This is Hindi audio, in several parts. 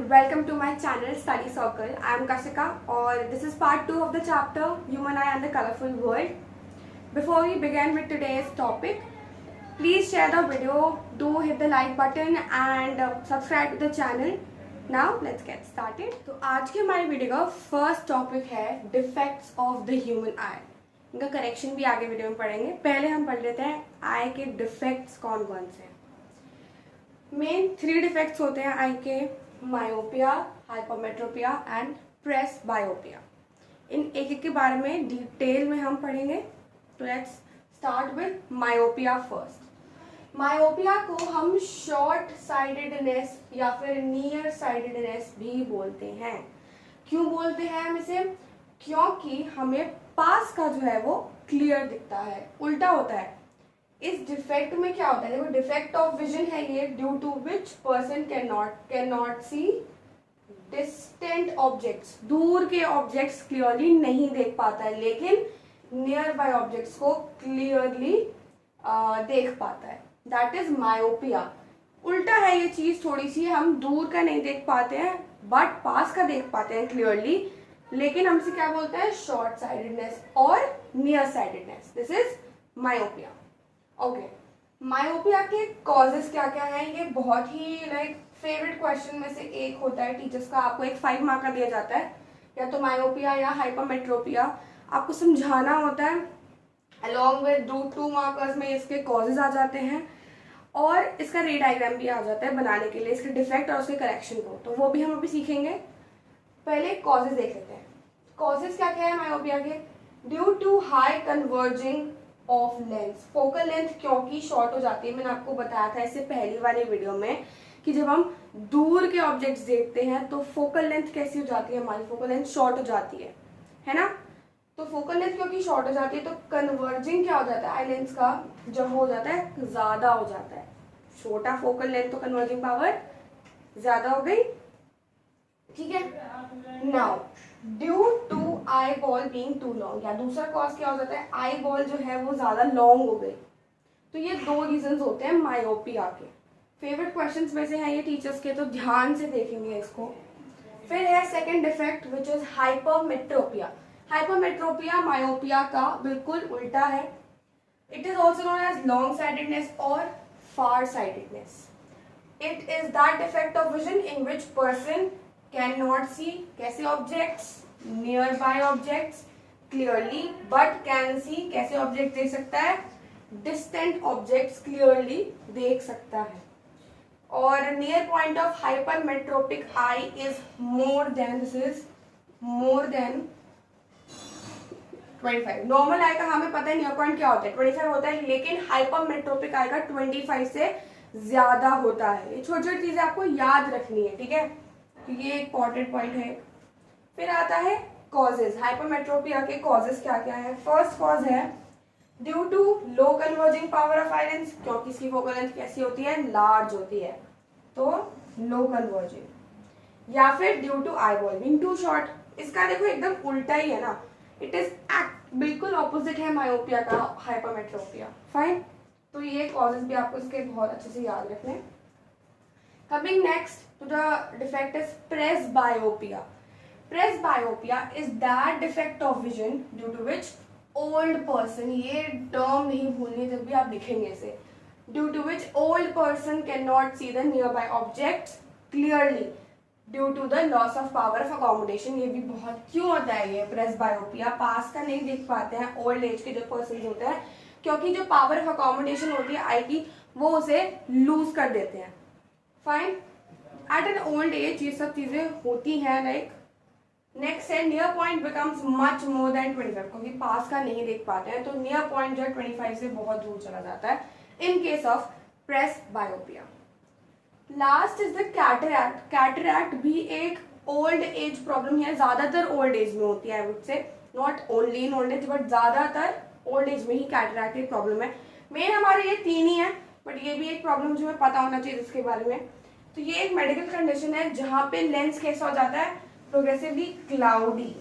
welcome to my channel Study Circle. I am Kashika और this is part 2 of the chapter Human Eye and the Colorful World. Before we begin with today's topic, please share the video, do hit the like button and subscribe to the channel. Now let's get started. तो आज के हमारे वीडियो का फर्स्ट टॉपिक है डिफेक्ट्स ऑफ द ह्यूमन आई. इनका करेक्शन भी आगे वीडियो में पढ़ेंगे. पहले हम पढ़ लेते हैं आई के डिफेक्ट्स कौन कौन से. मेन 3 डिफेक्ट्स होते हैं आई के: मायोपिया, हाइपरमेट्रोपिया एंड प्रेसबायोपिया. इन एक एक के बारे में डिटेल में हम पढ़ेंगे. तो let's start with myopia first. Myopia को हम शॉर्ट साइडेडनेस या फिर नियर साइडेडनेस भी बोलते हैं. क्यों बोलते हैं हम इसे? क्योंकि हमें पास का जो है वो क्लियर दिखता है, उल्टा होता है. इस डिफेक्ट में क्या होता है, देखो डिफेक्ट ऑफ विजन है ये, due to which person can not see distant objects. दूर के ऑब्जेक्ट्स क्लियरली नहीं देख पाता है, लेकिन नियर बाय ऑब्जेक्ट्स को क्लियरली देख पाता है. That is myopia. उल्टा है ये चीज थोड़ी सी, हम दूर का नहीं देख पाते हैं बट पास का देख पाते हैं क्लियरली, लेकिन हमसे क्या बोलते हैं, शॉर्ट साइडेडनेस और near sidedness. This is myopia. Okay, myopia के कॉजेस क्या क्या हैं? ये बहुत ही फेवरेट क्वेश्चन में से एक होता है टीचर्स का. आपको एक 5 मार्क का दिया जाता है, या तो मायोपिया या हाइपरमेट्रोपिया. आपको समझाना होता है. अलॉन्ग विद 2 मार्कर्स में इसके कॉजेस आ जाते हैं और इसका रे डायग्राम भी आ जाता है बनाने के लिए, इसके डिफेक्ट और उसके करेक्शन को. तो वो भी हम अभी सीखेंगे. पहले कॉजेस देख लेते हैं. कॉजेस क्या क्या है मायोपिया के? Due to high converging of lens. Focal length क्योंकि शॉर्ट हो जाती है. मैंने आपको बताया था इससे पहली वाले वीडियो में कि जब हम दूर के ऑब्जेक्ट्स देखते हैं तो फोकल लेंथ कैसी हो जाती है, हमारी फोकल लेंथ शॉर्ट हो जाती है ना. तो फोकल लेंथ क्योंकि शॉर्ट हो जाती है तो कन्वर्जिंग क्या हो जाता है, आई लेंस का जब हो जाता है ज्यादा हो जाता है. छोटा फोकल लेंथ तो कन्वर्जिंग पावर ज्यादा हो गई. ठीक है. Now due to eye ball being too long, या दूसरा कॉज क्या हो जाता है, आई बॉल जो है वो ज्यादा लॉन्ग हो गई. तो ये 2 रीजंस होते हैं मायोपिया के. फेवरेट क्वेश्चंस में से हैं ये टीचर्स के, तो ध्यान से देखेंगे इसको. फिर है second defect which is hypermetropia. Hypermetropia myopia का बिल्कुल उल्टा है. It is also known as long sightedness और far sightedness. It is that defect of vision in which person can not see कैसे objects, nearby objects clearly, but can see कैसे ऑब्जेक्ट देख सकता है, डिस्टेंट ऑब्जेक्ट्स क्लियरली देख सकता है. और near point of hypermetropic eye is more than, this is more than 25. Normal eye का हमें पता है नियर पॉइंट क्या होता है, 25 होता है, लेकिन हाइपरमेट्रोपिक आई का 25 से ज्यादा होता है. ये छोटी छोटी चीजें आपको याद रखनी है, ठीक है. तो ये एक इंपॉर्टेंट पॉइंट है. फिर आता है कॉजेज. हाइपरमेट्रोपिया के कॉजेज क्या क्या है? फर्स्ट कॉज है due to low converging power of eye lens, क्योंकि इसकी फोकल लेंथ कैसी होती है, लार्ज होती है, तो लो कन्वर्जिंग. या फिर due to eye ball being too short. इसका देखो एकदम उल्टा ही है ना. इट इज बिल्कुल ऑपोजिट है मायोपिया का, हाइपरमेट्रोपिया. फाइन. तो ये कॉजेज भी आपको इसके बहुत अच्छे से याद रखने. Coming next to the defect is presbyopia. Presbyopia is that defect of vision due to which old person, ये term नहीं भूलनी जब भी आप लिखेंगे इसे, due to which old person cannot see the nearby objects clearly due to the loss of power of accommodation. ये भी बहुत क्यों होता है ये presbyopia, पास का नहीं देख पाते हैं ओल्ड एज के जो पर्सन होते हैं, क्योंकि जो पावर ऑफ अकोमोडेशन होती है आई की वो उसे लूज कर देते हैं. Fine. At an old age ये सब चीजें होती हैं. नेक्स्ट है near point becomes much more than 25, क्योंकि पास का नहीं देख पाते हैं तो नियर पॉइंट जो है 25 से बहुत दूर चला जाता है in case of presbyopia. Last is the cataract. Cataract भी एक ओल्ड एज प्रॉब्लम है, ज्यादातर ओल्ड एज में होती है. I would say not only in old age but ज्यादातर ओल्ड एज में ही कैटरैक्ट एक प्रॉब्लम है. मेन हमारे ये 3 ही है, बट ये भी एक प्रॉब्लम जो हमें पता होना चाहिए इसके बारे में. तो ये एक मेडिकल कंडीशन है जहाँ पे लेंस कैसा हो जाता है, प्रोग्रेसिवली क्लाउडी.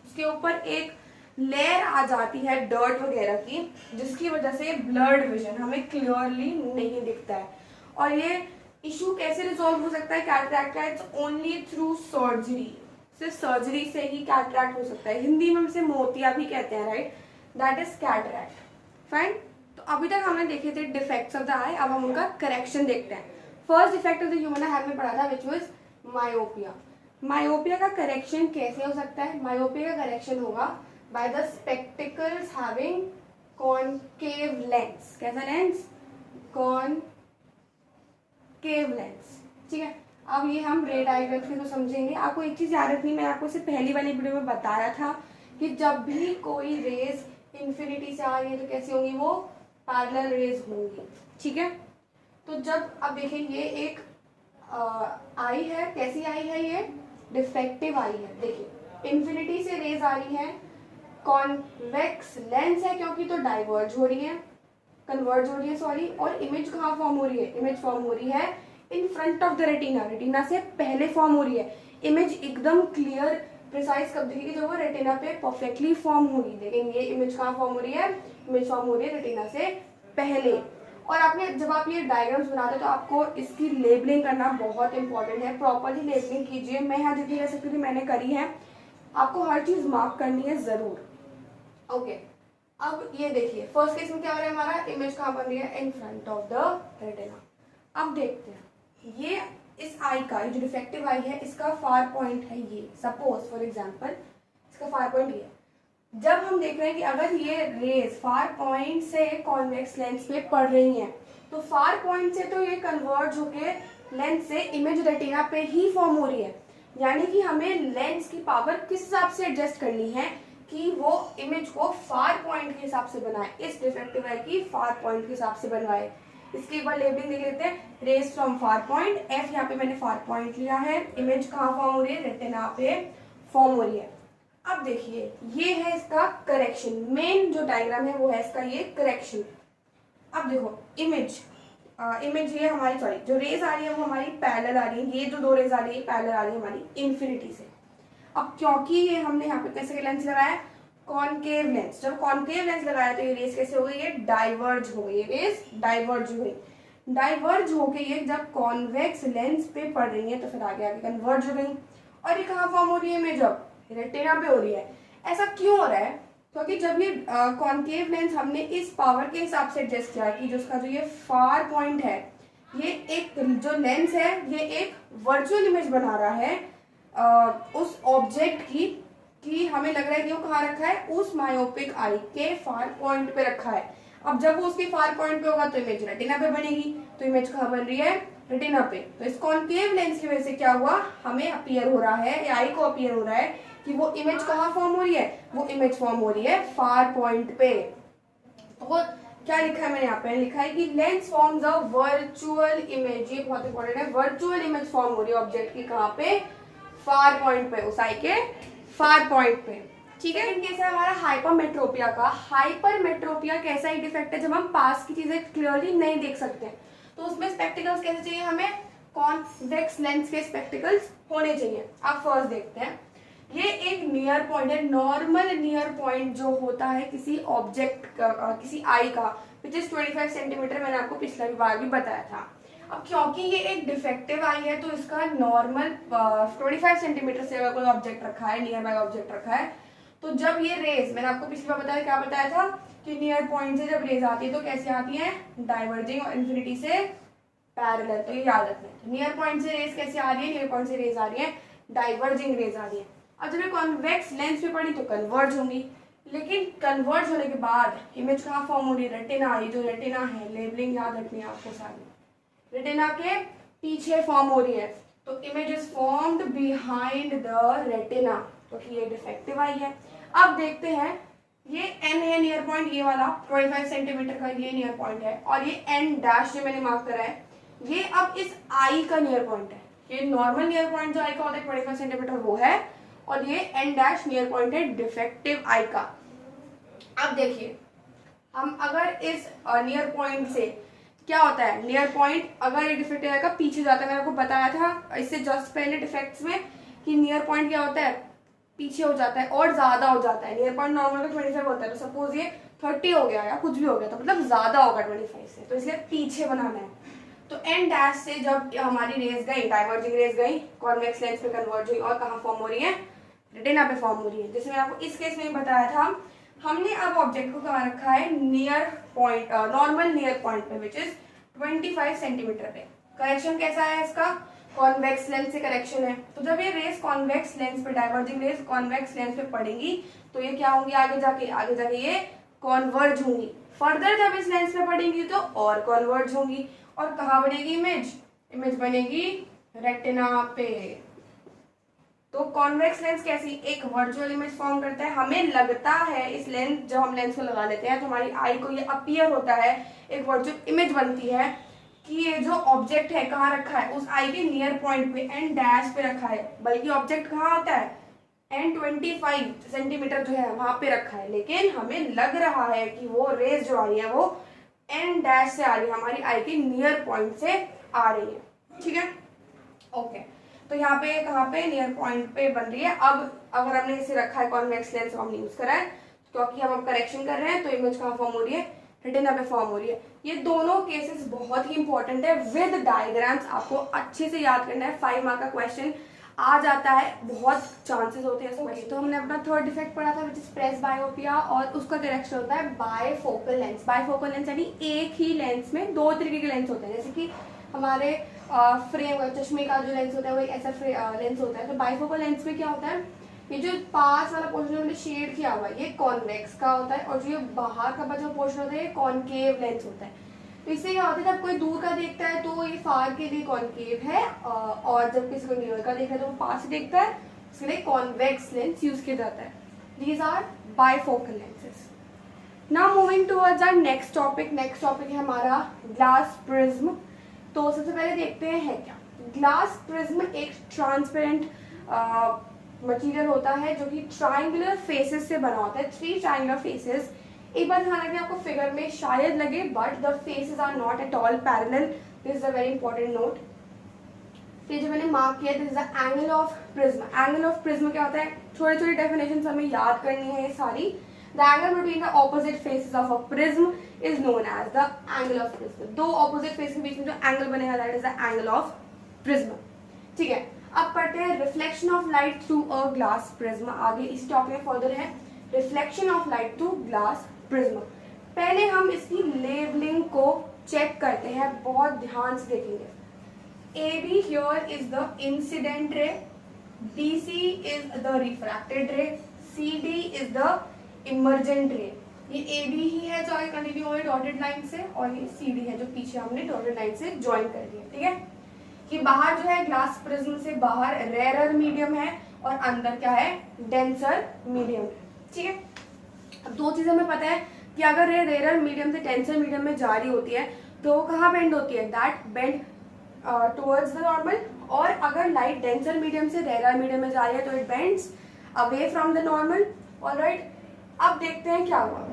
उसके ऊपर एक लेयर आ जाती है डर्ट वगैरह की, जिसकी वजह से ब्लर्ड विजन हमें क्लियरली नहीं दिखता है. और ये इशू कैसे रिजॉल्व हो सकता है कैटरैक्ट का? इट्स ओनली थ्रू सर्जरी, सिर्फ सर्जरी से ही कैटरैक्ट हो सकता है। हिंदी में इसे मोतिया भी कहते हैं, right? That is cataract. Fine. तो अभी तक हमने देखे थे डिफेक्ट्स ऑफ द आई, अब हम उनका करेक्शन देखते हैं। First defect of the human आई हमने पढ़ा था, विच वाज मायोपिया। मायोपिया का करेक्शन कैसे हो सकता है? मायोपिया का करेक्शन होगा by the spectacles having concave lens. कैसा लेंस? Concave lens. ठीक है, अब ये हम रे डायग्राम से तो समझेंगे। आपको एक चीज याद रखनी, मैंने आपको इसे पहली वाली वीडियो में बताया था कि जब भी कोई रेज इन्फिनिटी से आ रही है तो कैसी होंगी? वो पैरेलल रेज होंगी। ठीक है, तो जब अब देखिए ये एक आई है, कैसी आई है? ये डिफेक्टिव आई है। देखिए इन्फिनिटी से रेज आ रही है, कॉन्वेक्स लेंस है क्योंकि तो डाइवर्ज हो रही है, कन्वर्ज हो रही है सॉरी। और इमेज कहाँ फॉर्म हो रही है? इमेज फॉर्म हो रही है in front of the retina, retina से पहले फॉर्म हो रही है। इमेज एकदम क्लियर प्रिसाइज कब दिखेगी? जब वो रेटिना पे परफेक्टली फॉर्म होगी। लेकिन ये इमेज कहाँ फॉर्म हो रही है? इमेज फॉर्म हो रही है रेटिना से पहले। और आपने जब आप ये डायग्राम्स बनाते हो तो आपको इसकी लेबलिंग करना बहुत इंपॉर्टेंट है। प्रॉपरली लेबलिंग कीजिए। मैं यहाँ जितनी कर सकती हूँ मैंने करी है, आपको हर चीज मार्क करनी है जरूर। ओके, अब ये देखिए फर्स्ट केस में क्या हो रहा है? हमारा इमेज कहाँ बन रही है? In front of the retina. अब देखते हैं ये इस आई का, ये जो डिफेक्टिव आई है इसका फार पॉइंट है ये। सपोज फॉर एग्जांपल इसका फार पॉइंट ये। जब हम देख रहे हैं कि अगर ये रेज फार पॉइंट से कॉन्वेक्स लेंस पे पड़ रही हैं तो फार पॉइंट से तो ये कन्वर्ज होके लेंस से इमेज रेटिना पे ही फॉर्म हो रही है। यानी कि हमें लेंस की पावर किस हिसाब से एडजस्ट करनी है कि वो इमेज को फार पॉइंट के हिसाब से बनाए, इस डिफेक्टिव आई की फार पॉइंट के हिसाब से बनवाए। इसकी एक बार लेबलिंग देख लेते हैं। Range from far point, F यहाँ पे मैंने फार पॉइंट लिया है। इमेज कहाँ फॉर्म हो रही है? रेटिना पे फॉर्म हो रही है। अब देखिए ये है इसका करेक्शन। मेन जो डायग्राम है वो है इसका ये करेक्शन। अब देखो इमेज ये हमारी सॉरी जो रेज आ रही है वो हमारी पैरेलल आ रही है। ये जो दो रेज आ रही है पैरेलल आ रही है हमारी इन्फिनिटी से। अब क्योंकि ये हमने यहाँ पे कैसे लेंस लगाया? Concave lens. जब कॉनकेव लेंस लगाया तो ये रेस कैसे हो गई? ये डाइवर्ज हो गई, ये रेस डाइवर्ज हो गई। डाइवर्ज होके ये जब कॉन्वेक्स लेंस पे पड़ रही है तो फिर आगे आगे कन्वर्ज हो गई। और ये कहाँ फॉर्म हो रही है? इमेज अब रेटिना पे हो रही है। ऐसा क्यों हो रहा है? क्योंकि जब ये कॉनकेव लेंस हमने इस पावर के हिसाब से एडजस्ट किया कि जो उसका जो ये फार पॉइंट है, ये एक जो लेंस है ये एक वर्चुअल इमेज बना रहा है उस ऑब्जेक्ट की, कि हमें लग रहा है कि वो कहाँ रखा है? उस मायोपिक आई के फार पॉइंट पे रखा है। अब जब वो उसके फार पॉइंट पे होगा तो इमेज रेटिना पे बनेगी। तो इमेज कहाँ बन रही है? रेटिना पे। तो इस कॉनकेव लेंस की वजह से क्या हुआ? हमें अपीयर हो रहा है, या आई को अपीयर हो रहा है कि वो इमेज कहाँ फॉर्म हो रही है? वो इमेज फॉर्म हो रही है फार पॉइंट पे। तो क्या लिखा है मैंने यहाँ पे? लिखा है कि lens forms a virtual image. ये बहुत इंपॉर्टेंट है। वर्चुअल इमेज फॉर्म हो रही है ऑब्जेक्ट की कहाँ पे? फार पॉइंट पे, उस आई के फार पॉइंट पे। ठीक है, इनकेस है हमारा हाइपरमेट्रोपिया का। हाइपरमेट्रोपिया कैसा एक डिफेक्ट है? जब हम पास की चीजें क्लियरली नहीं देख सकते तो उसमें स्पेक्टिकल्स कैसे चाहिए हमें? कॉन्वेक्स लेंस के स्पेक्टिकल्स होने चाहिए। अब फर्स्ट देखते हैं, ये एक नियर पॉइंट है। नॉर्मल नियर पॉइंट जो होता है किसी ऑब्जेक्ट का, किसी आई का, विच इज 25 सेंटीमीटर। मैंने आपको पिछला बार भी बताया था। अब क्योंकि ये एक डिफेक्टिव आई है तो इसका नॉर्मल 25 सेंटीमीटर से अगर कोई ऑब्जेक्ट रखा है, नियर बाय ऑब्जेक्ट रखा है, तो जब ये रेज, मैंने आपको पिछली बार बताया, क्या बताया था कि नियर पॉइंट से जब रेज आती है तो कैसे आती है? डाइवर्जिंग और इन्फिनिटी से पैरेलल। तो ये याद रखना है। नियर पॉइंट से रेज कैसे आ रही है? नियर पॉइंट से रेज आ रही है डाइवर्जिंग रेज आ रही है। अब जब ये कॉन्वेक्स लेंस पे पड़ी तो कन्वर्ज होंगी, लेकिन कन्वर्ज होने के बाद इमेज कहाँ फॉर्म हो रही है? रेटिना। ये जो रेटिना है, लेबलिंग याद रखनी है आपको सारी, रेटिना के पीछे फॉर्म हो रही है। तो image is formed behind the retina, क्योंकि ये डिफेक्टिव आई है। अब देखते हैं, ये एन है नियर पॉइंट, ये वाला 25 सेंटीमीटर का ये नियर पॉइंट है, और ये एन डैश जो मैंने मार्क करा है ये अब इस आई का नियर पॉइंट है। ये नॉर्मल नियर पॉइंट जो आई का होता है 25 सेंटीमीटर वो है, और ये एन डैश नियर पॉइंट है डिफेक्टिव आई का। अब देखिए हम अगर इस नियर पॉइंट से क्या होता है, नियर पॉइंट अगर ये डिफेक्टिव आई का पीछे जाता है, मैंने आपको बताया था इससे जस्ट पहले डिफेक्ट्स में कि नियर पॉइंट क्या होता है, पीछे हो जाता है और ज्यादा हो जाता है। नियर पॉइंट नॉर्मल का 25 होता है, तो सपोज ये 30 हो गया या कुछ भी हो गया तो मतलब ज्यादा होगा 25 से, तो इसलिए पीछे बनाना है। तो एन डैश से जब हमारी रेज गई, डाइवर्जिंग रेज गई, कॉन्वेक्स लेंस पे कन्वर्ज हुई और कहाँ फॉर्म हो रही है, रेटिना पे फॉर्म हो रही है। जैसे मैंने आपको इस केस में बताया था, हमने अब ऑब्जेक्ट को कहाँ रखा है, near point, normal near point पे, विच इज 25 सेंटीमीटर पे। करेक्शन कैसा है इसका, कॉन्वेक्स लेंस से करेक्शन है। तो जब ये रेस कॉन्वेक्स लेंस पे, डाइवर्जिंग रेस कॉन्वेक्स लेंस पे पड़ेंगी तो ये क्या होंगी, आगे जाके ये कॉन्वर्ज होंगी। फर्दर जब इस लेंस पे पड़ेंगी तो और कॉन्वर्ज होंगी, और कहाँ बनेगी इमेज बनेगी रेटिना पे। तो कॉन्वेक्स लेंस कैसी, एक वर्चुअल इमेज फॉर्म करता है। हमें लगता है इस लेंस, जब हम लेंस को लगा लेते हैं तो हमारी आई को ये अपीयर होता है, एक वर्चुअल इमेज बनती है कि ये जो ऑब्जेक्ट है कहाँ रखा है, उस आई के नियर पॉइंट पे, एन डैश पे रखा है। बल्कि ऑब्जेक्ट कहाँ होता है, N25 सेंटीमीटर जो है वहां पे रखा है, लेकिन हमें लग रहा है कि वो रेज जो आ रही है वो एन डैश से आ रही है, हमारी आई के नियर पॉइंट से आ रही है। ठीक है, ओके। तो यहाँ पे कहाँ पे, नियर पॉइंट पे बन रही है। अब अगर हमने इसे रखा है कॉन्वेक्स लेंस, हमने यूज करा है क्योंकि हम अब करेक्शन कर रहे हैं, तो इमेज कहाँ फॉर्म हो रही है, रेटिना पे फॉर्म हो रही है। ये दोनों केसेस बहुत ही इंपॉर्टेंट है, विद डायग्राम्स आपको अच्छे से याद करना है। 5 मार्क का क्वेश्चन आ जाता है, बहुत चांसेस होते हैं इसमें। तो हमने अपना थर्ड डिफेक्ट पढ़ा था, विच इज प्रेस बायोपिया, और उसका करेक्शन होता है बायफोकल लेंस। बायफोकल लेंस यानी एक ही लेंस में दो तरीके के लेंस होते हैं, जैसे कि हमारे फ्रेम, चश्मे का जो लेंस होता है वो एक ऐसा लेंस होता है। तो बायफोकल लेंस में क्या होता है, ये जो पास वाला पोर्शन हमने शेड किया हुआ है ये कॉन्वेक्स का होता है, और जो ये बाहर का बचा पोर्शन होता है ये कॉनकेव लेंस होता है। तो इससे क्या होता है, जब कोई दूर का देखता है तो ये फार के लिए कॉनकेव है, और जब किसी को नियर का देखता है तो वो पास से देखता है, उसके लिए कॉन्वेक्स लेंस यूज किया जाता है। These are bifocal lenses. Now moving towards our next topic. Next topic है हमारा ग्लास प्रिज्म। तो सबसे पहले देखते हैं है क्या ग्लास प्रिज्म। एक ट्रांसपेरेंट मटेरियल होता है जो कि ट्राइंगुलर फेसेस से बना होता है, 3 ट्राइंगुलर फेसेस। एक बार ध्यान रखिए, आपको फिगर में शायद लगे but the faces are not at all parallel, this is a very important note. फिर जो मैंने मार्क किया, this is the angle of prism. Angle of prism क्या होता है, छोटी छोटी डेफिनेशन हमें याद करनी है ये सारी। The angle between the opposite faces of a prism is known as the angle of prism. दो ऑपोजिट फेस के बीच में जो एंगल बनेगा that is the angle of prism. ठीक है, अब पढ़ते हैं reflection of light through a glass prism. आगे इस टॉपिक में फर्दर है reflection of light through glass prism. पहले हम इसकी लेबलिंग को चेक करते हैं, बहुत ध्यान से देखेंगे। AB here is the incident ray, BC is the refracted ray, CD is the emergent ray। ये AB ही है जो आगे कंटिन्यू हो रही है डॉटेड लाइन से, और ये CD है जो पीछे हमने डॉटेड लाइन से ज्वाइन कर दिया। ठीक है, कि बाहर जो है ग्लास प्रिज्म से बाहर रेयर मीडियम है और अंदर क्या है, डेंसर मीडियम। ठीक है, अब दो चीजें हमें पता है कि अगर ये रेयर मीडियम से डेंसर मीडियम में जा रही होती है तो कहाँ बेंड होती है, that bend towards the normal. और अगर लाइट डेंसर मीडियम से रेयर मीडियम में जा रही है तो it bends away from the normal. Alright, अब देखते हैं क्या हुआ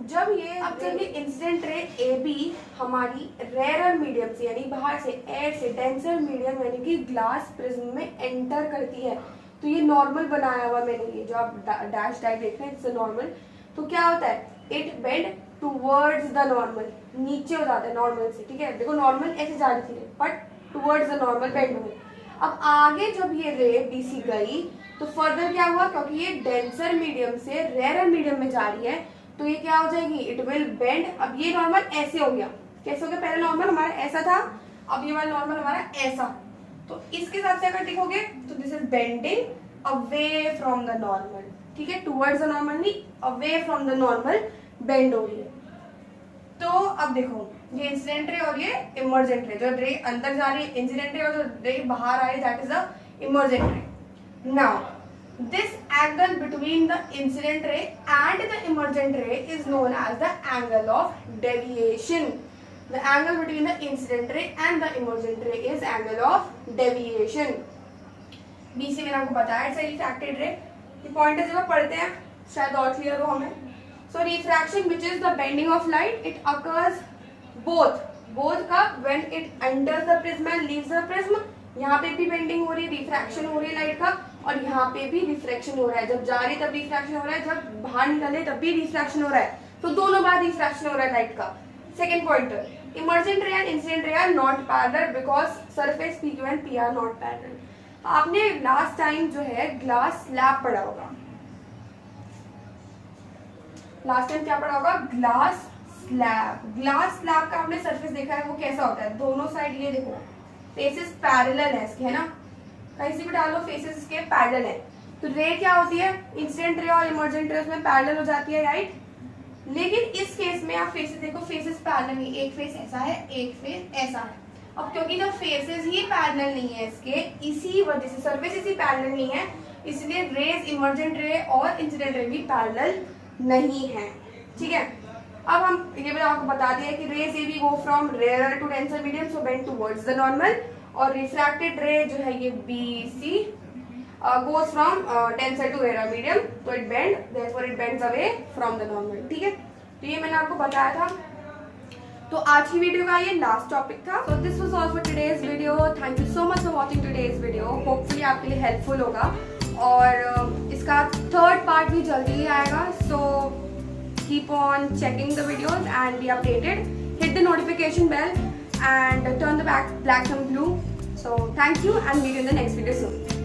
जब ये इंसिडेंट रे AB हमारी रेयर मीडियम से यानी बाहर से एयर से डेंसर मीडियम यानी कि ग्लास प्रिज्म में एंटर करती है। तो ये नॉर्मल बनाया हुआ मैंने, ये जो आप डैश डाइट देख रहे हैं इट्स नॉर्मल। तो क्या होता है, it bend towards the normal, नीचे हो जाता है नॉर्मल से। ठीक है, देखो नॉर्मल ऐसे जा रही थी but towards the normal bend हुई। अब आगे जब ये रे BC गई तो फर्दर क्या हुआ, क्योंकि ये डेंसर मीडियम से रेयर मीडियम में जा रही है तो ये क्या हो जाएगी, इट विल बेंड। अब ये नॉर्मल ऐसे हो गया, कैसे हो गया, पहले नॉर्मल हमारा ऐसा था, अब ये वाला नॉर्मल हमारा ऐसा। तो इसके हिसाब से अगर लिखोगे तो this is bending away from the normal. ठीक है, टुवर्ड्स द नॉर्मल नहीं, away from the normal bend हो रही है। तो अब देखो ये इंसिडेंट रे और ये इमर्जेंट रे, जो रे अंदर जा रही है इंसिडेंट रे और जो रे बाहर आ रही है दैट इज द इमर्जेंट रे। Now this angle between the incident ray and the emergent ray is known as the angle of deviation. The angle between the incident ray and the emergent ray is angle of deviation. BC मैंने आपको बताया इट्स रिफ्रैक्टेड रे। ये पॉइंट जब पढ़ते हैं शायद और क्लियर हो हमें। So refraction which is the bending of light, it occurs both का when it enters the prism and leaves the prism। यहाँ पे भी बेंडिंग हो रही है, रिफ्रैक्शन हो रही है लाइट का, और यहाँ पे भी रिफ्रैक्शन हो रहा है। जब जा रही तब रिफ्रैक्शन हो रहा है, जब बाहर निकले तब भी रिफ्रैक्शन हो रहा है। तो दोनों बार रिफ्रैक्शन हो रहा है लाइट का। Second pointer, Emergent ray and incident ray are not parallel because surface PQ and P are not parallel. आपने लास्ट टाइम जो है ग्लास स्लैब पढ़ा होगा. लास्ट टाइम क्या पढ़ा होगा? Glass slab. ग्लास स्लैब का आपने सरफेस देखा है, वो कैसा होता है? दोनों साइड ये देखो फेसेस पैरेलल है इसके, है ना. कहीं से भी डालो फेसेस इसके पैरेलल है. तो रे क्या होती है? इंसिडेंट रे और इमर्जेंट रे उसमें पैरेलल हो जाती है, राइट. लेकिन इस केस में आप फेसेस देखो, फेसेस पैरेलल नहीं. एक फेस ऐसा है, एक फेस ऐसा है. अब क्योंकि जब फेसेस ही पैरेलल नहीं है इसके, इसी वजह से सरफेस इसी पैरेलल नहीं है, इसलिए रेज इमर्जेंट रे और इंसिडेंट रे भी पैरेलल नहीं है. ठीक है. अब हम ये भी आपको बता दिया कि rays A B go from rare to denser medium, so bend towards the normal. और रिफ्रैक्टेड रे जो है ये B C goes from denser to rarer medium, तो it bend, therefore it bends away from the normal. ठीक है. तो ये मैंने आपको बताया था. तो आज की वीडियो का ये लास्ट टॉपिक था. So this was all for today's video. Thank you so much for watching today's video. Hopefully आपके लिए हेल्पफुल होगा और इसका थर्ड पार्ट भी जल्दी ही आएगा. सो keep on checking the videos and be updated. Hit the notification bell and turn the black thumb blue. So thank you and meet you in the next video soon.